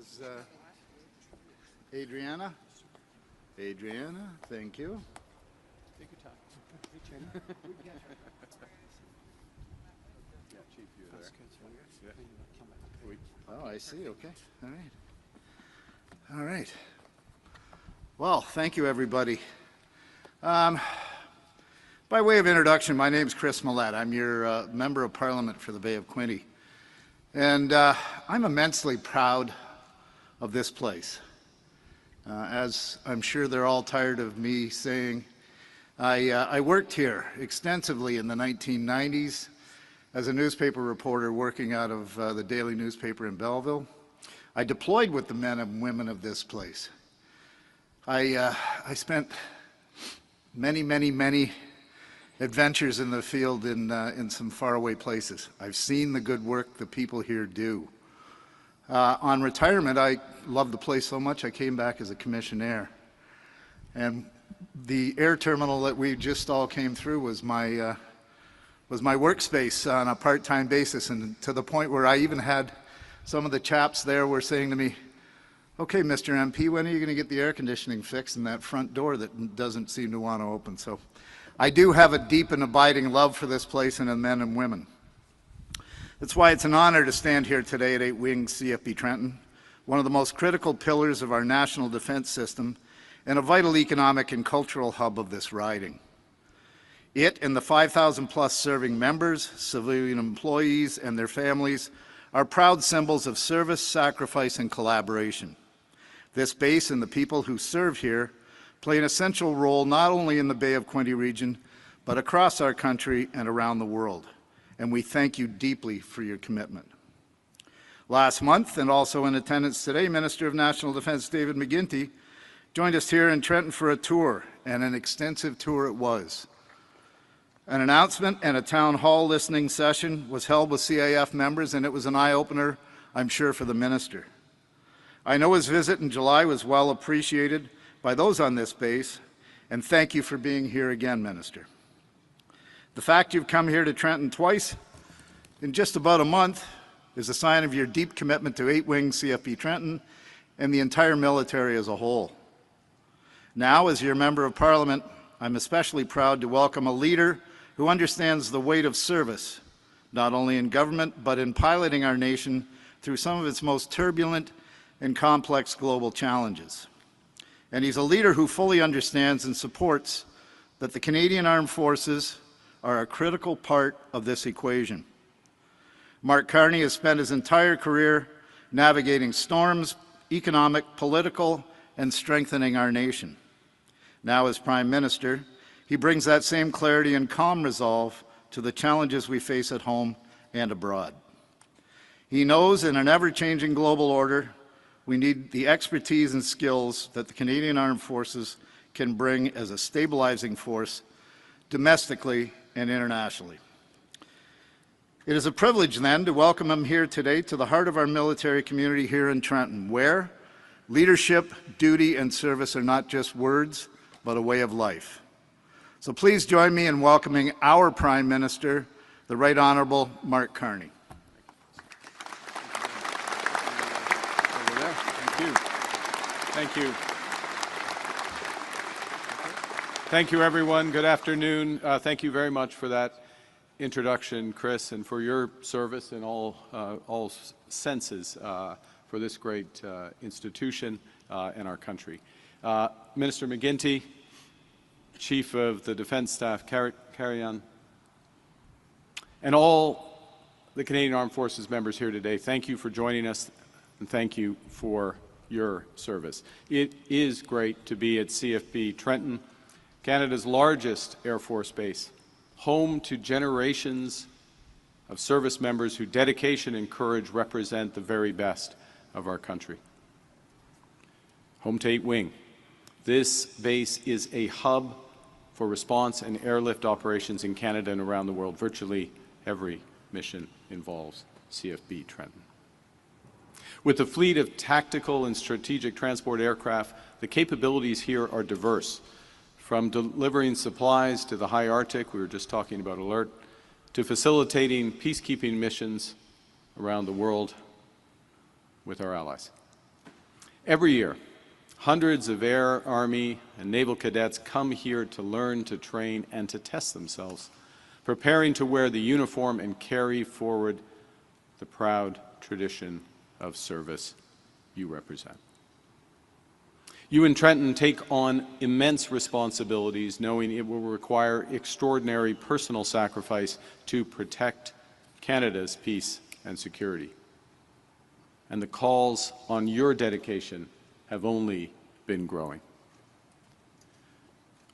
is Adriana. Adriana, thank you. Take your time. Yeah, Chief, you're there. Oh, I see. Okay. All right. All right. Well, thank you, everybody. By way of introduction, my name is Chris Millett. I'm your Member of Parliament for the Bay of Quinte. And I'm immensely proud of this place. As I'm sure they're all tired of me saying, I worked here extensively in the 1990s as a newspaper reporter working out of the daily newspaper in Belleville. I deployed with the men and women of this place. I spent many adventures in the field in some faraway places. I've seen the good work the people here do. On retirement, I loved the place so much I came back as a commissionaire. And the air terminal that we just all came through was my workspace on a part-time basis, and to the point where I even had some of the chaps there were saying to me, "Okay, Mr. MP, when are you going to get the air conditioning fixed in that front door that doesn't seem to want to open?" So I do have a deep and abiding love for this place and the men and women. That's why it's an honor to stand here today at 8 Wings CFB Trenton, one of the most critical pillars of our national defense system and a vital economic and cultural hub of this riding. It and the 5,000 plus serving members, civilian employees, and their families are proud symbols of service, sacrifice, and collaboration. This base and the people who serve here play an essential role not only in the Bay of Quinte region, but across our country and around the world. And we thank you deeply for your commitment. Last month, and also in attendance today, Minister of National Defense David McGuinty joined us here in Trenton for a tour, and an extensive tour it was. An announcement and a town hall listening session was held with CAF members, and it was an eye-opener, I'm sure, for the minister. I know his visit in July was well appreciated by those on this base, and thank you for being here again, Minister. The fact you've come here to Trenton twice in just about a month is a sign of your deep commitment to 8 Wings CFB Trenton and the entire military as a whole. Now, as your Member of Parliament, I'm especially proud to welcome a leader who understands the weight of service, not only in government, but in piloting our nation through some of its most turbulent and complex global challenges. And he's a leader who fully understands and supports that the Canadian Armed Forces are a critical part of this equation. Mark Carney has spent his entire career navigating storms, economic, political, and strengthening our nation. Now, as Prime Minister, he brings that same clarity and calm resolve to the challenges we face at home and abroad. He knows in an ever-changing global order, we need the expertise and skills that the Canadian Armed Forces can bring as a stabilizing force domestically and internationally. It is a privilege, then, to welcome him here today to the heart of our military community here in Trenton, where leadership, duty, and service are not just words, but a way of life. So please join me in welcoming our Prime Minister, the Right Honourable Mark Carney. Over there. Thank you. Thank you. Thank you, everyone. Good afternoon. Thank you very much for that introduction, Chris, and for your service in all senses for this great institution and our country. Minister McGuinty, Chief of the Defence Staff, carry on, and all the Canadian Armed Forces members here today, thank you for joining us, and thank you for your service. It is great to be at CFB Trenton, Canada's largest Air Force base, home to generations of service members whose dedication and courage represent the very best of our country. Home to 8 Wing. This base is a hub for response and airlift operations in Canada and around the world. Virtually every mission involves CFB Trenton. With a fleet of tactical and strategic transport aircraft, the capabilities here are diverse. From delivering supplies to the high Arctic, we were just talking about ALERT, to facilitating peacekeeping missions around the world with our allies. Every year, hundreds of Air, Army, and Naval cadets come here to learn, to train, and to test themselves, preparing to wear the uniform and carry forward the proud tradition of service you represent. You in Trenton take on immense responsibilities, knowing it will require extraordinary personal sacrifice to protect Canada's peace and security. And the calls on your dedication have only been growing.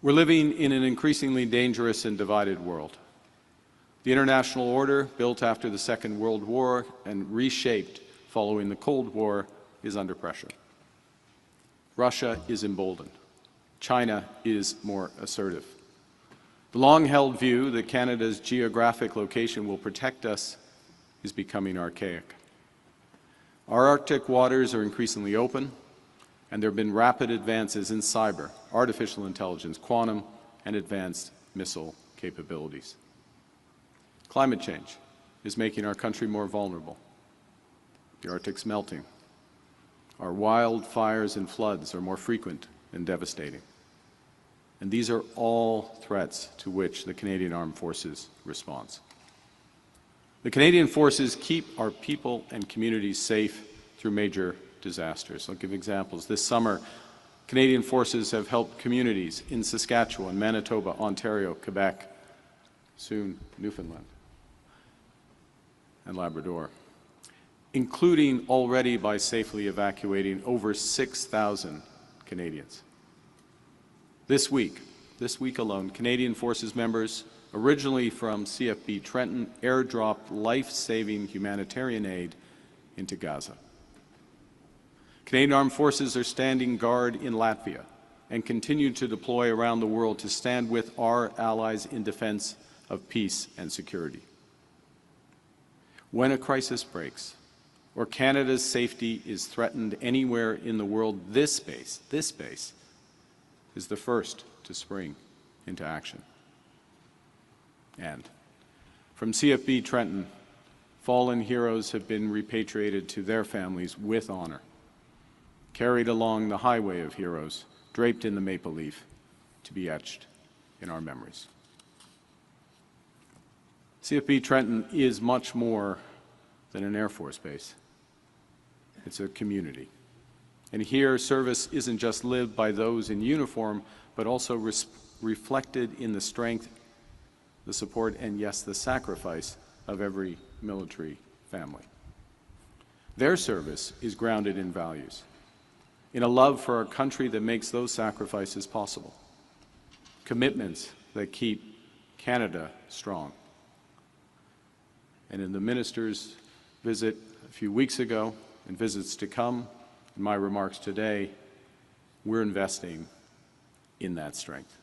We're living in an increasingly dangerous and divided world. The international order, built after the Second World War and reshaped following the Cold War, is under pressure. Russia is emboldened. China is more assertive. The long-held view that Canada's geographic location will protect us is becoming archaic. Our Arctic waters are increasingly open, and there have been rapid advances in cyber, artificial intelligence, quantum, and advanced missile capabilities. Climate change is making our country more vulnerable. The Arctic's melting. Our wildfires and floods are more frequent and devastating. And these are all threats to which the Canadian Armed Forces responds. The Canadian Forces keep our people and communities safe through major disasters. I'll give examples. This summer, Canadian Forces have helped communities in Saskatchewan, Manitoba, Ontario, Quebec, soon Newfoundland and Labrador, including already by safely evacuating over 6,000 Canadians. This week alone, Canadian Forces members, originally from CFB Trenton, airdropped life-saving humanitarian aid into Gaza. Canadian Armed Forces are standing guard in Latvia and continue to deploy around the world to stand with our allies in defense of peace and security. When a crisis breaks, or Canada's safety is threatened anywhere in the world, this base is the first to spring into action. And from CFB Trenton, fallen heroes have been repatriated to their families with honor, carried along the highway of heroes, draped in the maple leaf, to be etched in our memories. CFB Trenton is much more than an Air Force base. It's a community. And here, service isn't just lived by those in uniform, but also reflected in the strength, the support, and yes, the sacrifice of every military family. Their service is grounded in values, in a love for our country that makes those sacrifices possible, commitments that keep Canada strong. And in the minister's visit a few weeks ago, and visits to come, in my remarks today, we're investing in that strength.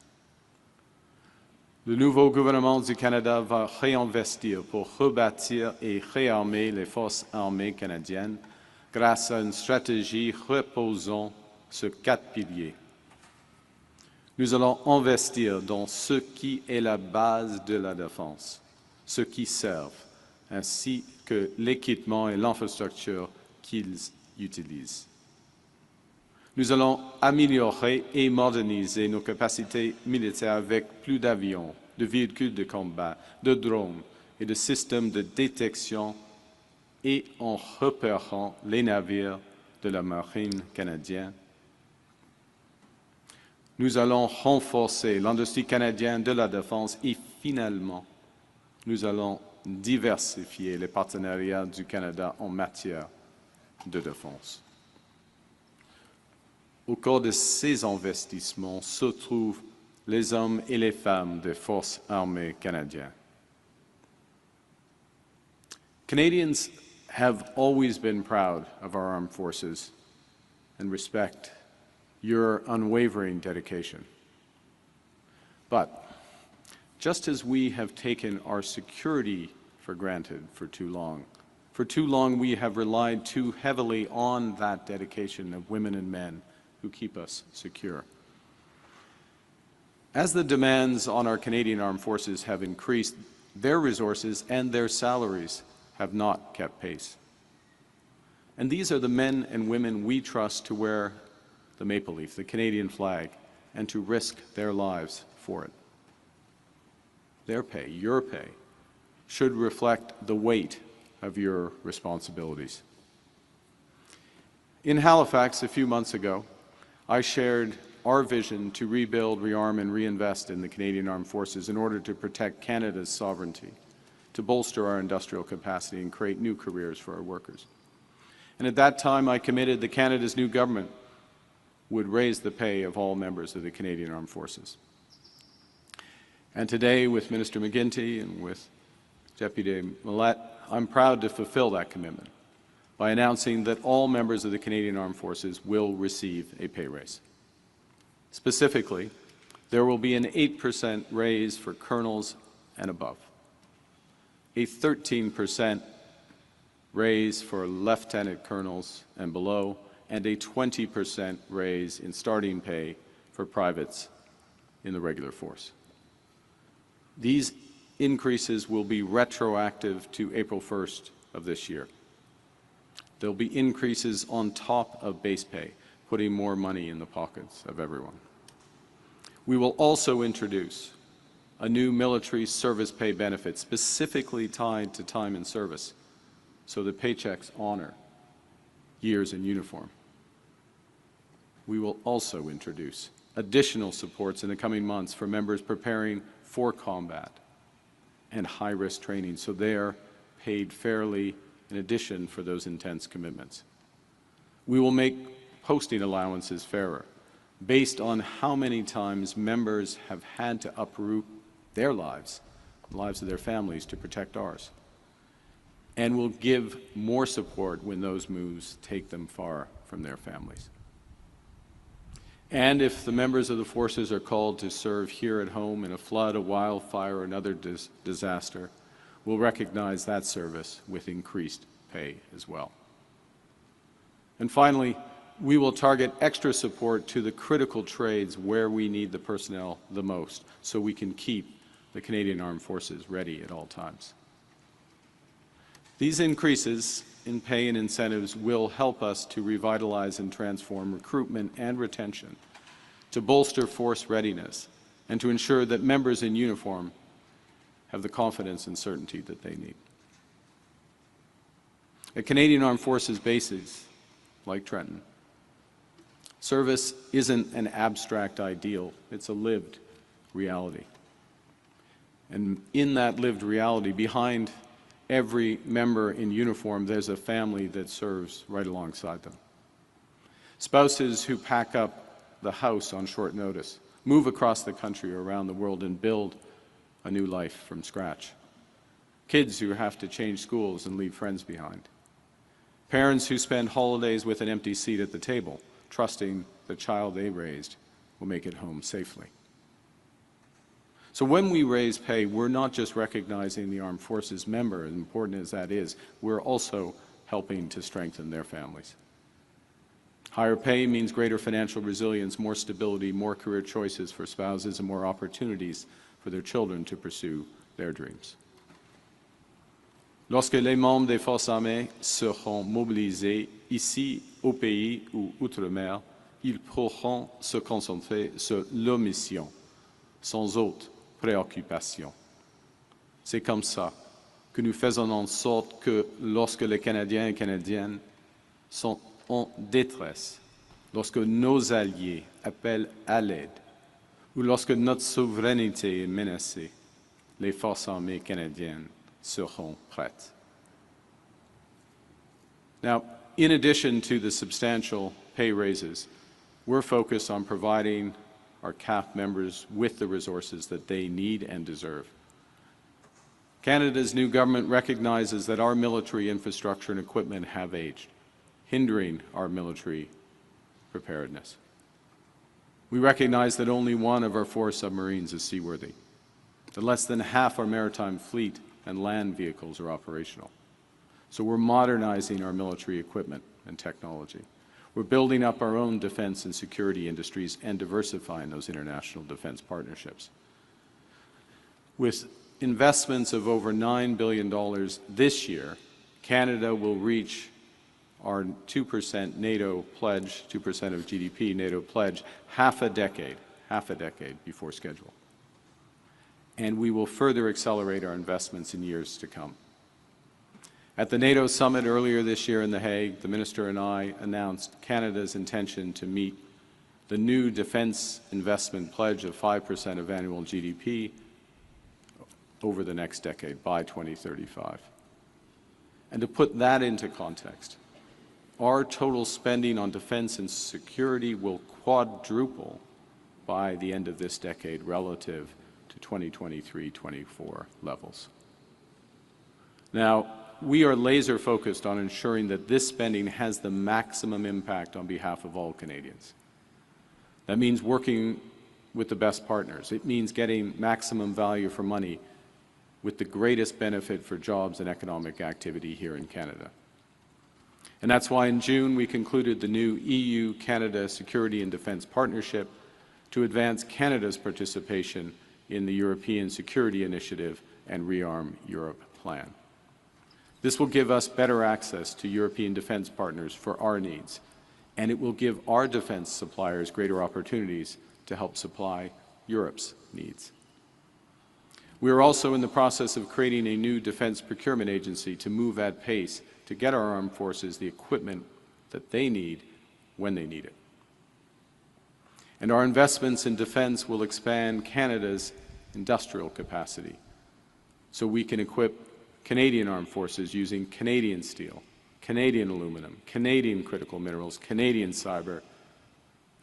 Le nouveau gouvernement du Canada va réinvestir pour rebâtir et réarmer les forces armées canadiennes grâce à une stratégie reposant sur 4 piliers. Nous allons investir dans ce qui est la base de la défense, ce qui servent, ainsi que l'équipement et l'infrastructure qu'ils utilisent. Nous allons améliorer et moderniser nos capacités militaires avec plus d'avions, de véhicules de combat, de drones et de systèmes de détection et en repérant les navires de la marine canadienne. Nous allons renforcer l'industrie canadienne de la défense et finalement, nous allons diversifier les partenariats du Canada en matière de défense. Au cœur de ces investissements se trouvent les hommes et les femmes des forces armées canadiennes. Canadians have always been proud of our armed forces and respect your unwavering dedication. But just as we have taken our security for granted for too long we have relied too heavily on that dedication of women and men who keep us secure. As the demands on our Canadian Armed Forces have increased, their resources and their salaries have not kept pace. And these are the men and women we trust to wear the maple leaf, the Canadian flag, and to risk their lives for it. Their pay, your pay, should reflect the weight of your responsibilities. In Halifax a few months ago, I shared our vision to rebuild, rearm, and reinvest in the Canadian Armed Forces in order to protect Canada's sovereignty, to bolster our industrial capacity and create new careers for our workers. And at that time, I committed that Canada's new government would raise the pay of all members of the Canadian Armed Forces. And today, with Minister McGuinty and with Deputy Millett, I'm proud to fulfill that commitment by announcing that all members of the Canadian Armed Forces will receive a pay raise. Specifically, there will be an 8% raise for colonels and above, a 13% raise for lieutenant colonels and below, and a 20% raise in starting pay for privates in the regular force. These increases will be retroactive to April 1st of this year. There will be increases on top of base pay, putting more money in the pockets of everyone. We will also introduce a new military service pay benefit specifically tied to time in service, so the paychecks honor years in uniform. We will also introduce additional supports in the coming months for members preparing for combat and high-risk training, so they are paid fairly in addition for those intense commitments. We will make posting allowances fairer, based on how many times members have had to uproot their lives, the lives of their families, to protect ours. And will give more support when those moves take them far from their families. And if the members of the forces are called to serve here at home in a flood, a wildfire, or another disaster, we'll recognize that service with increased pay as well. And finally, we will target extra support to the critical trades where we need the personnel the most, so we can keep the Canadian Armed Forces ready at all times. These increases in pay and incentives will help us to revitalize and transform recruitment and retention, to bolster force readiness, and to ensure that members in uniform have the confidence and certainty that they need. At Canadian Armed Forces bases, like Trenton, service isn't an abstract ideal, it's a lived reality. And in that lived reality, behind every member in uniform, there's a family that serves right alongside them. Spouses who pack up the house on short notice, move across the country or around the world and build a new life from scratch. Kids who have to change schools and leave friends behind. Parents who spend holidays with an empty seat at the table, trusting the child they raised will make it home safely. So when we raise pay, we're not just recognizing the Armed Forces member, as important as that is, we're also helping to strengthen their families. Higher pay means greater financial resilience, more stability, more career choices for spouses, and more opportunities for their children to pursue their dreams. Lorsque les membres des forces armées seront mobilisés ici, au pays ou outre-mer, ils pourront se concentrer sur leur mission, sans autre préoccupation. C'est comme ça que nous faisons en sorte que lorsque les Canadiens et Canadiennes sont en détresse, lorsque nos alliés appellent à l'aide, ou lorsque notre souveraineté est menacée, les forces armées canadiennes seront prêtes. Now, in addition to the substantial pay raises, we're focused on providing our CAF members with the resources that they need and deserve. Canada's new government recognizes that our military infrastructure and equipment have aged, hindering our military preparedness. We recognize that only one of our 4 submarines is seaworthy, that less than half our maritime fleet and land vehicles are operational. So we're modernizing our military equipment and technology. We're building up our own defense and security industries and diversifying those international defense partnerships. With investments of over $9 billion this year, Canada will reach our 2% NATO pledge, 2% of GDP NATO pledge, half a decade before schedule. And we will further accelerate our investments in years to come. At the NATO summit earlier this year in The Hague, the Minister and I announced Canada's intention to meet the new defense investment pledge of 5% of annual GDP over the next decade, by 2035. And to put that into context, our total spending on defense and security will quadruple by the end of this decade relative to 2023-24 levels. Now, we are laser focused on ensuring that this spending has the maximum impact on behalf of all Canadians. That means working with the best partners. It means getting maximum value for money with the greatest benefit for jobs and economic activity here in Canada. And that's why in June we concluded the new EU-Canada Security and Defence Partnership to advance Canada's participation in the European Security Initiative and Rearm Europe plan. This will give us better access to European defence partners for our needs, and it will give our defence suppliers greater opportunities to help supply Europe's needs. We are also in the process of creating a new defence procurement agency to move at pace to get our armed forces the equipment that they need when they need it. And our investments in defence will expand Canada's industrial capacity so we can equip Canadian armed forces using Canadian steel, Canadian aluminum, Canadian critical minerals, Canadian cyber,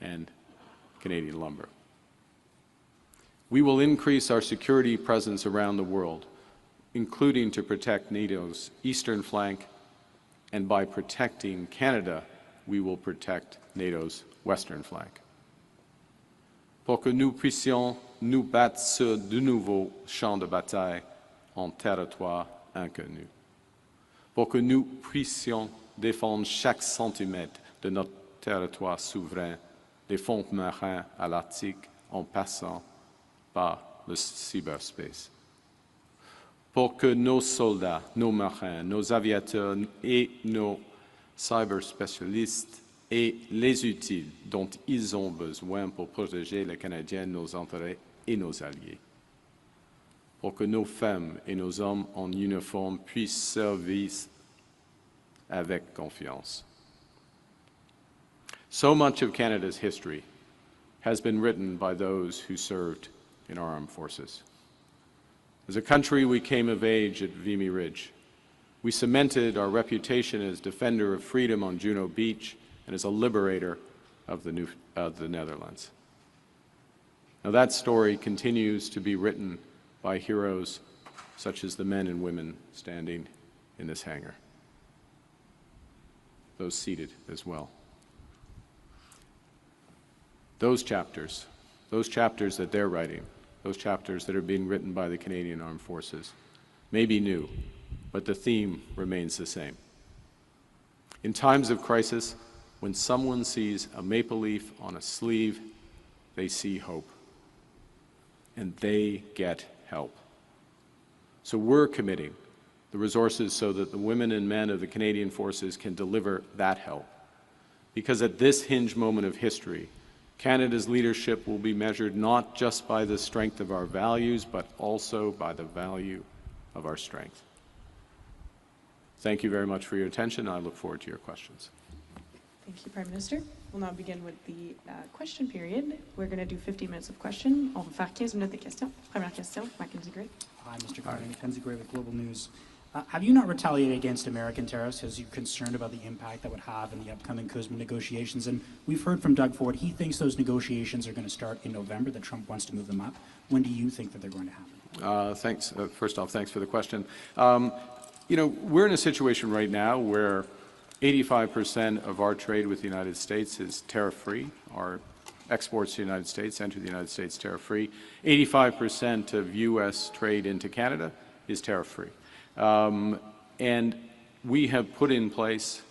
and Canadian lumber. We will increase our security presence around the world, including to protect NATO's eastern flank, and by protecting Canada, we will protect NATO's western flank. Pour que nous puissions nous battre sur de nouveaux champs de bataille en territoire inconnu. Pour que nous puissions défendre chaque centimètre de notre territoire souverain, des fonds marins à l'Arctique en passant par le cyberspace. Pour que nos soldats, nos marins, nos aviateurs et nos cyberspécialistes aient les outils dont ils ont besoin pour protéger les Canadiens, nos intérêts et nos alliés. Pour que nos femmes et nos hommes en uniforme puissent servir avec confiance. So much of Canada's history has been written by those who served in our armed forces. As a country, we came of age at Vimy Ridge. We cemented our reputation as defender of freedom on Juno Beach and as a liberator of the Netherlands. Now that story continues to be written by heroes such as the men and women standing in this hangar. Those seated as well. Those chapters that they're writing, those chapters that are being written by the Canadian Armed Forces, may be new, but the theme remains the same. In times of crisis, when someone sees a maple leaf on a sleeve, they see hope, and they get help. So we're committing the resources so that the women and men of the Canadian Forces can deliver that help. Because at this hinge moment of history, Canada's leadership will be measured not just by the strength of our values, but also by the value of our strength. Thank you very much for your attention. I look forward to your questions. Thank you, Prime Minister. We'll now begin with the question period. We're going to do 50 minutes of question. On va faire 15 minutes de questions. Première question, Mackenzie Gray. Hi, Mr. Carney. Mackenzie Gray with Global News. Have you not retaliated against American tariffs because you're concerned about the impact that would have in the upcoming CUSMA negotiations? And we've heard from Doug Ford, he thinks those negotiations are going to start in November, that Trump wants to move them up. When do you think that they're going to happen? Thanks. First off, thanks for the question. You know, we're in a situation right now where 85% of our trade with the United States is tariff-free. Our exports to the United States enter the United States tariff-free. 85% of U.S. trade into Canada is tariff-free. And we have put in place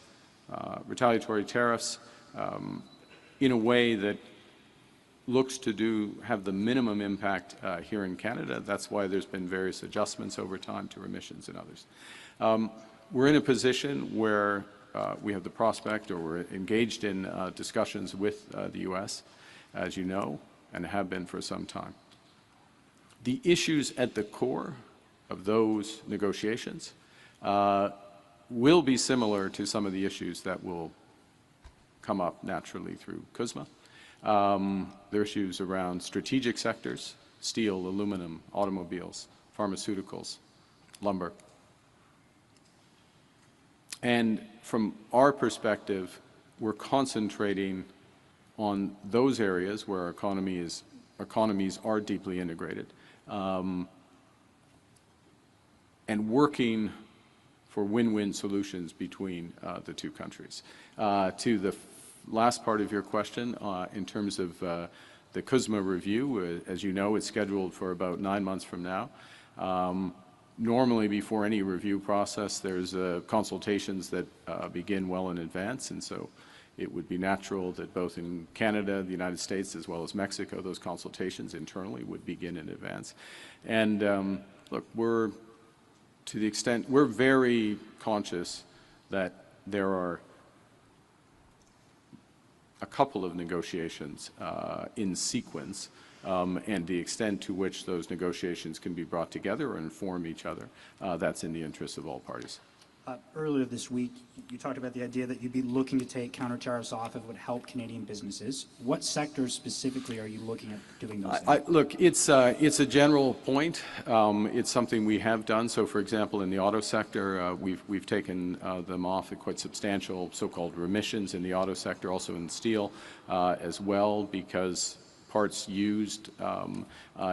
retaliatory tariffs in a way that looks to have the minimum impact here in Canada. That's why there's been various adjustments over time to emissions and others. We're in a position where we have the prospect, or we're engaged in discussions with the U.S., as you know, and have been for some time. The issues at the core of those negotiations will be similar to some of the issues that will come up naturally through CUSMA. There are issues around strategic sectors: steel, aluminum, automobiles, pharmaceuticals, lumber. And from our perspective, we're concentrating on those areas where our economies are deeply integrated, and working for win-win solutions between the two countries. To the last part of your question, in terms of the CUSMA review, as you know, it's scheduled for about 9 months from now. Normally, before any review process, there's consultations that begin well in advance, and so it would be natural that both in Canada, the United States, as well as Mexico, those consultations internally would begin in advance. And look, we're very conscious that there are a couple of negotiations in sequence, and the extent to which those negotiations can be brought together or inform each other, that's in the interest of all parties. Earlier this week, you talked about the idea that you'd be looking to take counter tariffs off if it would help Canadian businesses. What sectors specifically are you looking at doing those things? Look, it's a general point. It's something we have done. So, for example, in the auto sector, we've taken them off at quite substantial so-called remissions in the auto sector, also in steel as well, because parts used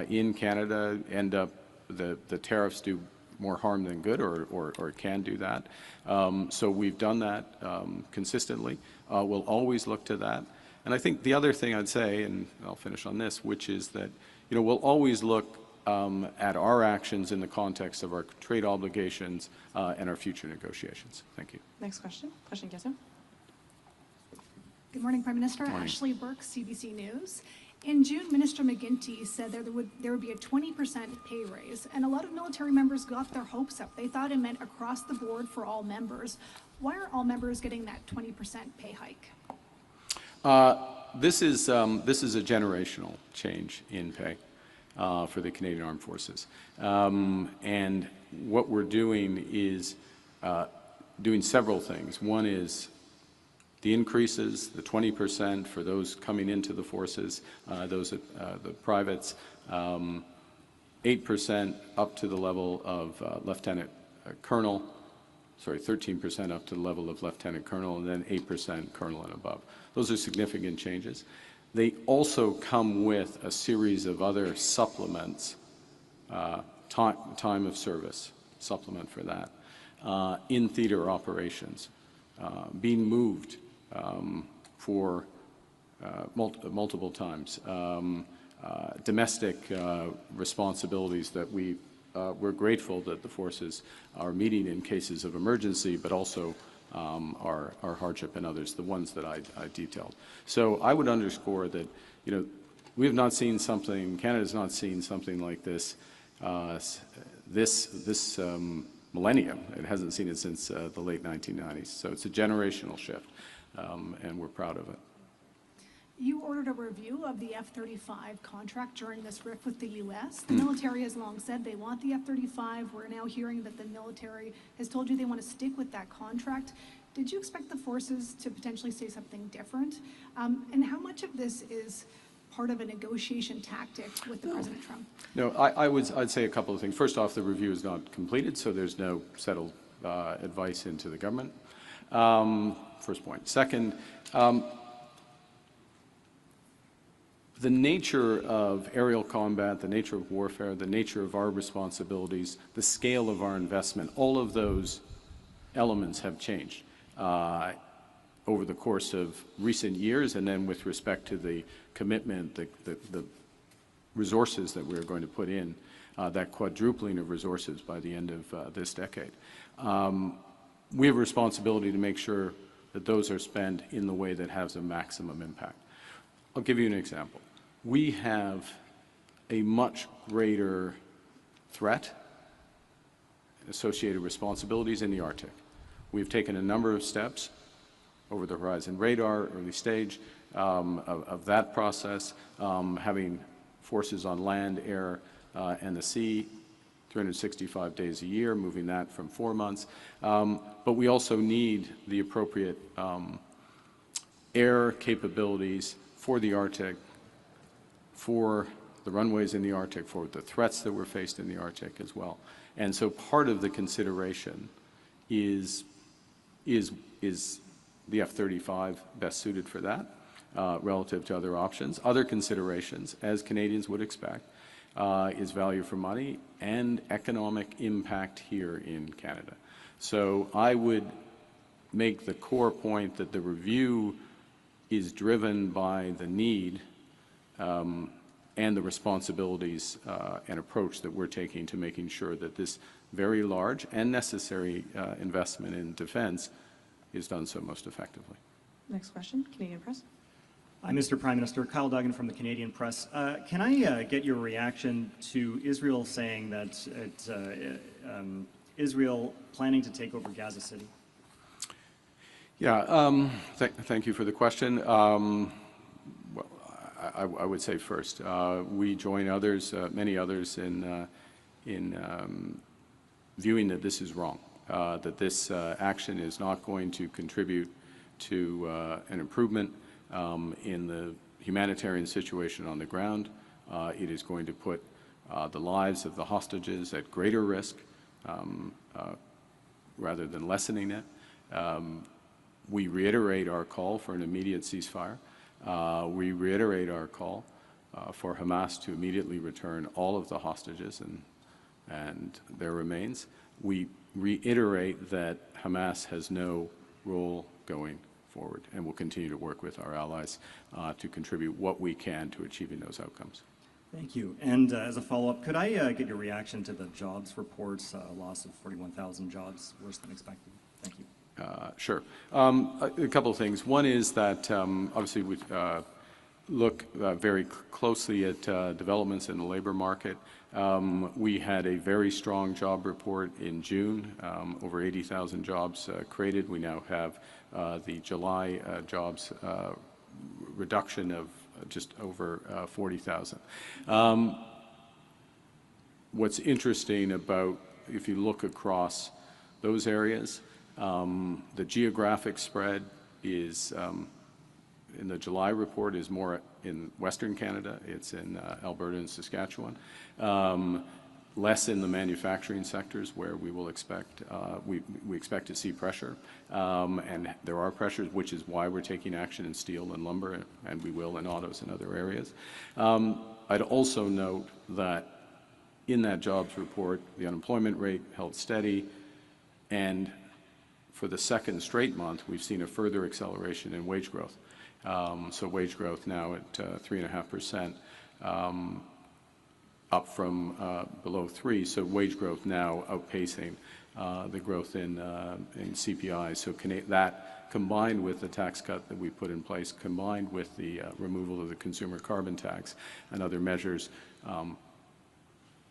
in Canada end up, the tariffs do more harm than good, or can do that. So we've done that consistently. We'll always look to that. And I think the other thing I'd say, and I'll finish on this, which is that we'll always look at our actions in the context of our trade obligations and our future negotiations. Thank you. Next question. Question question. Good morning, Prime Minister. Morning. Ashley Burke, CBC News. In June, Minister McGuinty said there would be a 20% pay raise, and a lot of military members got their hopes up. They thought it meant across the board for all members. Why aren't all members getting that 20% pay hike? This is a generational change in pay for the Canadian Armed Forces, and what we're doing is doing several things. One is the increases, the 20% for those coming into the forces, those the privates, 8% up to the level of lieutenant colonel, 13% up to the level of lieutenant colonel, and then 8% colonel and above. Those are significant changes. They also come with a series of other supplements, time of service, supplement for that, in theater operations, being moved for multiple times, domestic responsibilities that we're grateful that the forces are meeting in cases of emergency, but also our hardship and others, the ones that I detailed. So I would underscore that we have not seen something, Canada's not seen something like this this millennium. It hasn't seen it since the late 1990s. So it's a generational shift, and we're proud of it. You ordered a review of the F-35 contract during this rift with the U.S. The military has long said they want the F-35. We're now hearing that the military has told you they want to stick with that contract. Did you expect the forces to potentially say something different? And how much of this is part of a negotiation tactic with the President Trump? No, I'd say a couple of things. First off, the review is not completed, so there's no settled advice into the government. First point. Second, the nature of aerial combat, the nature of warfare, the nature of our responsibilities, the scale of our investment, all of those elements have changed over the course of recent years, and then with respect to the commitment, the resources that we're going to put in, that quadrupling of resources by the end of this decade. We have a responsibility to make sure that those are spent in the way that has a maximum impact. I'll give you an example. We have a much greater threat, associated responsibilities in the Arctic. We've taken a number of steps over the horizon radar, early stage of that process, having forces on land, air, and the sea, 365 days a year, moving that from 4 months. But we also need the appropriate air capabilities for the Arctic, for the runways in the Arctic, for the threats that we're faced in the Arctic as well. And so part of the consideration is the F-35 best suited for that relative to other options. Other considerations, as Canadians would expect, is value for money and economic impact here in Canada. So I would make the core point that the review is driven by the need and the responsibilities and approach that we're taking to making sure that this very large and necessary investment in defense is done so most effectively. Next question, Canadian Press. Hi, Mr. Prime Minister. Kyle Duggan from the Canadian Press. Can I get your reaction to Israel saying that Israel planning to take over Gaza City? Yeah, thank you for the question. Well, I would say first, we join others, many others, in viewing that this is wrong, that this action is not going to contribute to an improvement in the humanitarian situation on the ground. It is going to put the lives of the hostages at greater risk rather than lessening it. We reiterate our call for an immediate ceasefire. We reiterate our call for Hamas to immediately return all of the hostages and their remains. We reiterate that Hamas has no role going forward, and we'll continue to work with our allies to contribute what we can to achieving those outcomes. Thank you. And as a follow-up, could I get your reaction to the jobs reports, loss of 41,000 jobs, worse than expected? Thank you. Sure. A couple of things. One is that obviously we look very closely at developments in the labor market. We had a very strong job report in June, over 80,000 jobs created. We now have the July jobs reduction of just over 40,000. What's interesting about, if you look across those areas, the geographic spread is, in the July report, is more in Western Canada. It's in Alberta and Saskatchewan. Less in the manufacturing sectors where we will expect, we expect to see pressure. And there are pressures, which is why we're taking action in steel and lumber, and we will in autos and other areas. I'd also note that in that jobs report, the unemployment rate held steady, and for the second straight month, we've seen a further acceleration in wage growth. So wage growth now at 3.5%, up from below 3%. So wage growth now outpacing the growth in CPI. So that, combined with the tax cut that we put in place, combined with the removal of the consumer carbon tax and other measures,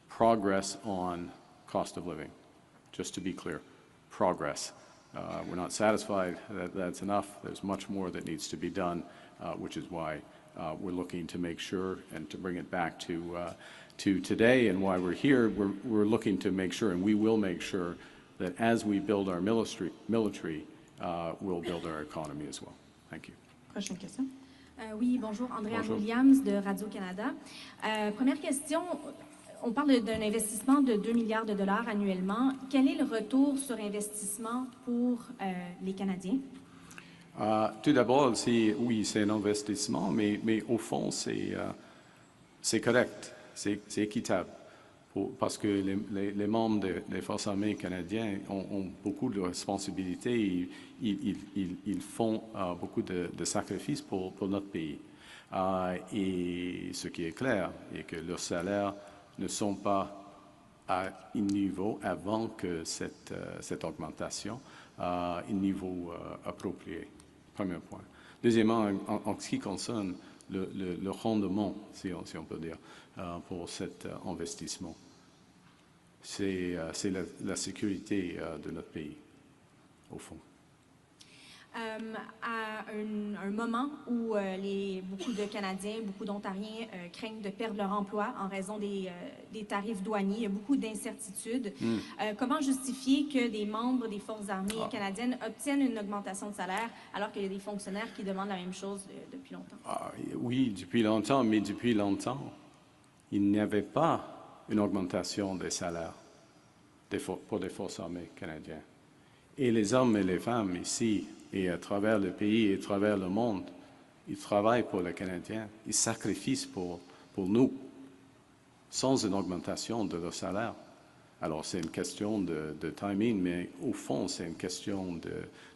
progress on cost of living. Just to be clear, progress. We're not satisfied that that's enough. There's much more that needs to be done, which is why we're looking to make sure, and to bring it back to today, and why we're here, we're looking to make sure, and we will make sure, that as we build our military, we'll build our economy as well. Thank you. Prochaine question. Oui, bonjour, Andrea Bonjour. Williams de Radio-Canada. Première question, on parle d'un investissement de 2 milliards de dollars annuellement. Quel est le retour sur investissement pour les Canadiens? Tout d'abord, oui, c'est un investissement, mais au fond, c'est correct, c'est équitable. Parce que les membres des Forces armées canadiennes ont beaucoup de responsabilités. Ils font beaucoup de sacrifices pour notre pays. Et ce qui est clair est que leurs salaires ne sont pas à un niveau, avant que cette augmentation, un niveau approprié. Premier point. Deuxièmement, en ce qui concerne le rendement, si on peut dire, pour cet investissement, c'est la sécurité de notre pays. au fond. À un moment où beaucoup de Canadiens, beaucoup d'Ontariens craignent de perdre leur emploi en raison des tarifs douaniers, il y a beaucoup d'incertitudes. Comment justifier que des membres des Forces armées canadiennes obtiennent une augmentation de salaire alors qu'il y a des fonctionnaires qui demandent la même chose depuis longtemps? Oui, depuis longtemps, mais depuis longtemps, il n'y avait pas une augmentation des salaires pour les Forces armées canadiennes. Et les hommes et les femmes ici, et à travers le pays et à travers le monde, ils travaillent pour les Canadiens, ils sacrifient pour nous, sans une augmentation de leur salaire. Alors c'est une question de timing, mais au fond c'est une question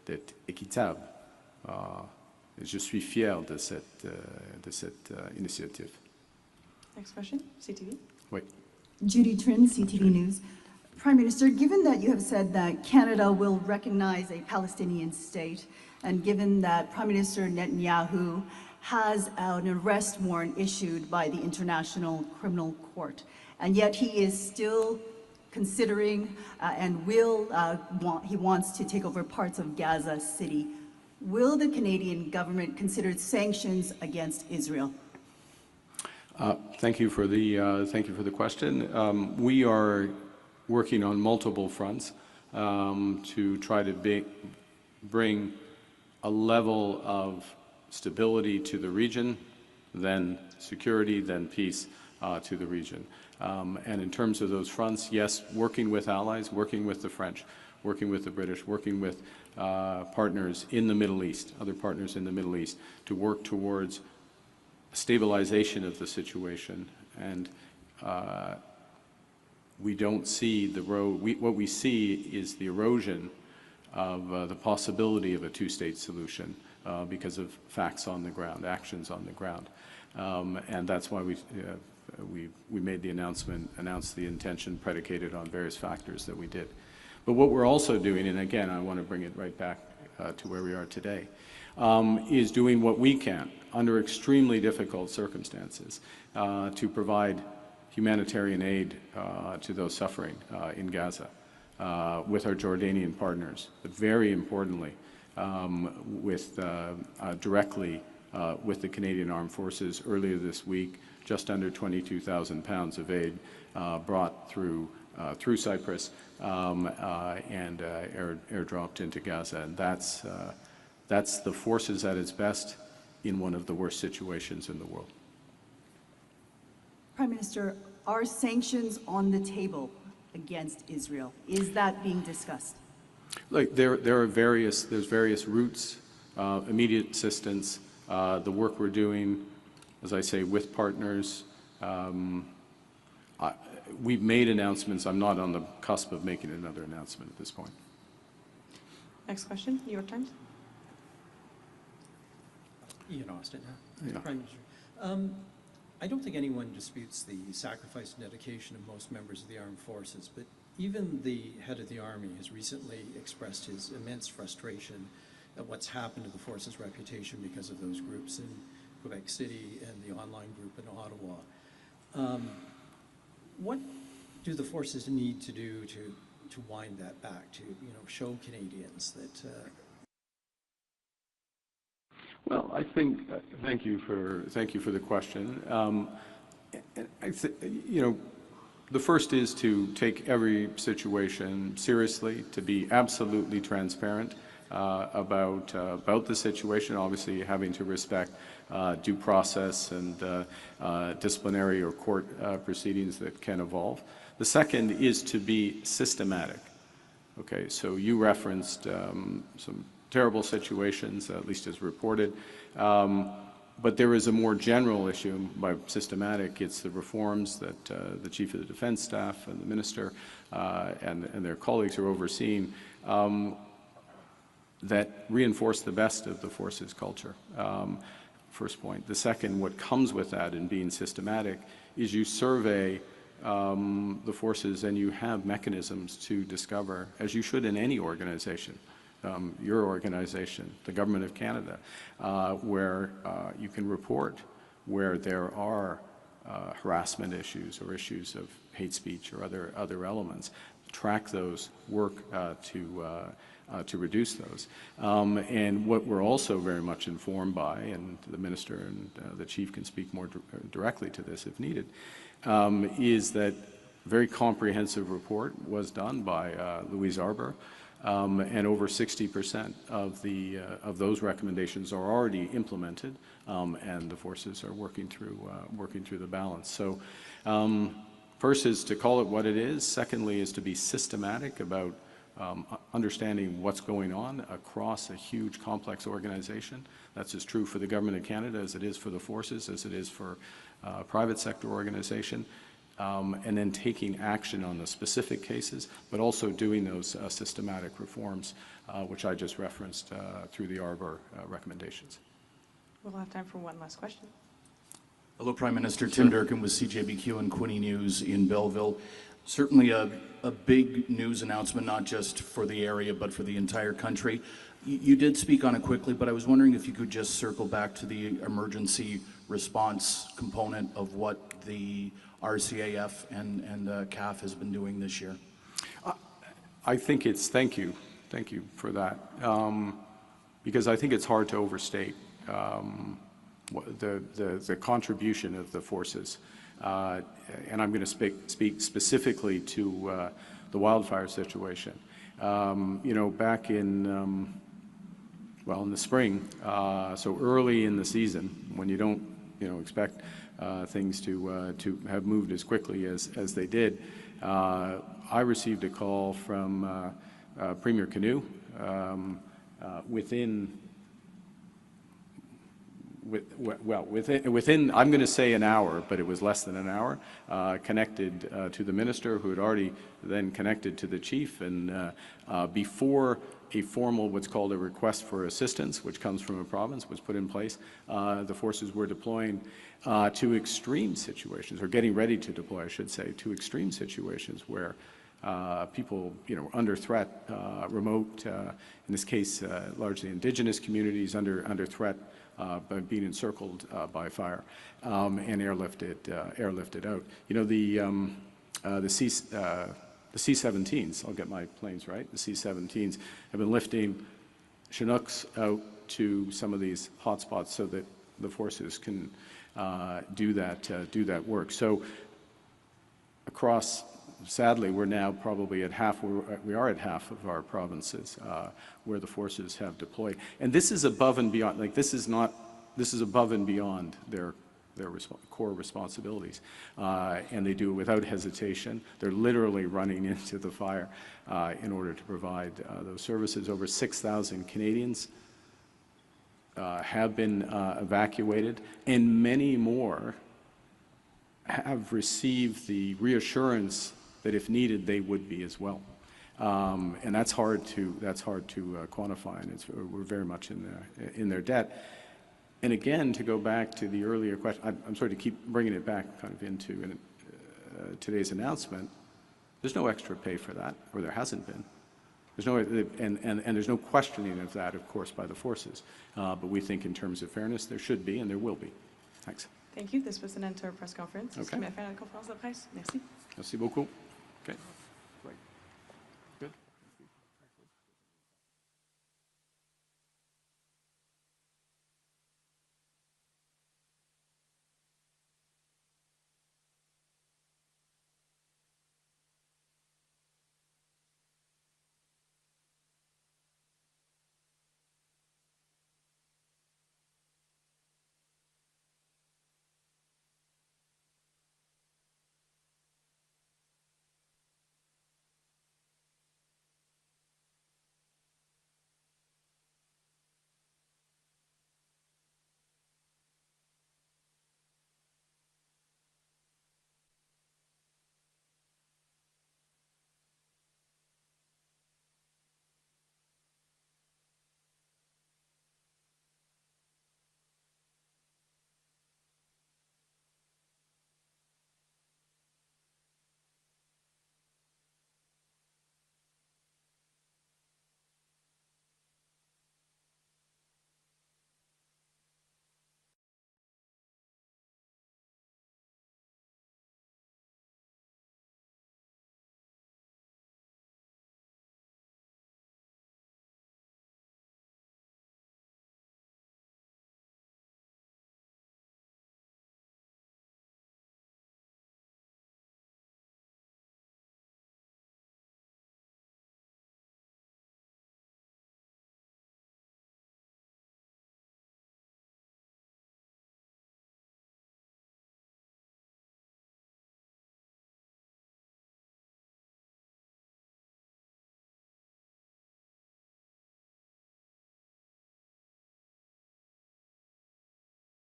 d'être équitable. Je suis fier de cette initiative. Next question, CTV. Oui. Judy Trin, CTV News. Prime Minister, given that you have said that Canada will recognize a Palestinian state, and given that Prime Minister Netanyahu has an arrest warrant issued by the International Criminal Court, and yet he is still considering and he wants to take over parts of Gaza City, will the Canadian government consider sanctions against Israel? Thank you for the question. We are working on multiple fronts to try to bring a level of stability to the region, then security, then peace to the region. And in terms of those fronts, yes, working with allies, working with the French, working with the British, working with partners in the Middle East, other partners in the Middle East, to work towards stabilization of the situation. And we don't see the road. What we see is the erosion of the possibility of a two-state solution because of facts on the ground, actions on the ground. And that's why we made the announced the intention predicated on various factors that we did. But what we're also doing, and again, I want to bring it right back to where we are today, is doing what we can under extremely difficult circumstances to provide humanitarian aid to those suffering in Gaza with our Jordanian partners, but very importantly, directly with the Canadian Armed Forces. Earlier this week, just under 22,000 pounds of aid brought through Cyprus and airdropped into Gaza. And that's the forces at its best in one of the worst situations in the world. Prime Minister, are sanctions on the table against Israel? Is that being discussed? Look, there's various routes, immediate assistance, the work we're doing, as I say, with partners. We've made announcements. I'm not on the cusp of making another announcement at this point. Next question, New York Times. Ian Austin. Yeah. Prime Minister. I don't think anyone disputes the sacrifice and dedication of most members of the armed forces, but even the head of the Army has recently expressed his immense frustration at what's happened to the force's reputation because of those groups in Quebec City and the online group in Ottawa. What do the forces need to do to wind that back, to show Canadians that Well, I think, thank you for the question. The first is to take every situation seriously, to be absolutely transparent about the situation, obviously having to respect due process and disciplinary or court proceedings that can evolve. The second is to be systematic. Okay, so you referenced some terrible situations, at least as reported. But there is a more general issue. By systematic, it's the reforms that the Chief of the Defense Staff and the Minister and their colleagues are overseeing that reinforce the best of the forces culture. First point. The second, what comes with that in being systematic is you survey the forces and you have mechanisms to discover, as you should in any organization, your organization, the Government of Canada, where you can report where there are harassment issues or issues of hate speech or other elements. track those, work to reduce those. And what we're also very much informed by, and the Minister and the Chief can speak more directly to this if needed, is that a very comprehensive report was done by Louise Arbour, and over 60% of those recommendations are already implemented, and the forces are working through the balance. So first is to call it what it is. Secondly is to be systematic about understanding what's going on across a huge, complex organization. That's as true for the Government of Canada as it is for the forces, as it is for private sector organization. And then taking action on the specific cases, but also doing those systematic reforms, which I just referenced through the Arbour recommendations. We'll have time for one last question. Hello, Prime Minister. Tim Durkin with CJBQ and Quinny News in Belleville. Certainly a big news announcement, not just for the area, but for the entire country. You did speak on it quickly, but I was wondering if you could just circle back to the emergency response component of what the RCAF and CAF has been doing this year. I think it's, thank you for that, because I think it's hard to overstate the contribution of the forces. And I'm going to speak specifically to the wildfire situation. You know, back in, well, in the spring, so early in the season, when you don't, expect things to have moved as quickly as they did, I received a call from Premier Canoe within, I'm going to say an hour, but it was less than an hour, connected to the Minister, who had already then connected to the Chief, and before a formal, what's called a request for assistance, which comes from a province, was put in place, the forces were deploying to extreme situations, or getting ready to deploy, I should say, to extreme situations where people, under threat, remote, in this case, largely Indigenous communities under threat, by being encircled by fire, and airlifted out. The C-17s, I'll get my planes right, the C-17s have been lifting Chinooks out to some of these hotspots so that the forces can do that work. So across, sadly, we're now probably at half, we are at half of our provinces where the forces have deployed. And this is above and beyond, this is above and beyond their core responsibilities. And they do it without hesitation. They're literally running into the fire in order to provide those services. Over 6,000 Canadians have been evacuated, and many more have received the reassurance that if needed, they would be as well. And that's hard to quantify, and we're very much in their debt. And again, to go back to the earlier question, I'm sorry to keep bringing it back kind of into today's announcement. There's no extra pay for that, or there hasn't been. There's no, and there's no questioning of that, of course, by the forces. But we think in terms of fairness, there should be, and there will be. Thanks. Thank you. This was an end to our press conference. Okay. Est-ce qu'il met fin à la conférence de presse? Merci. Merci beaucoup. Okay.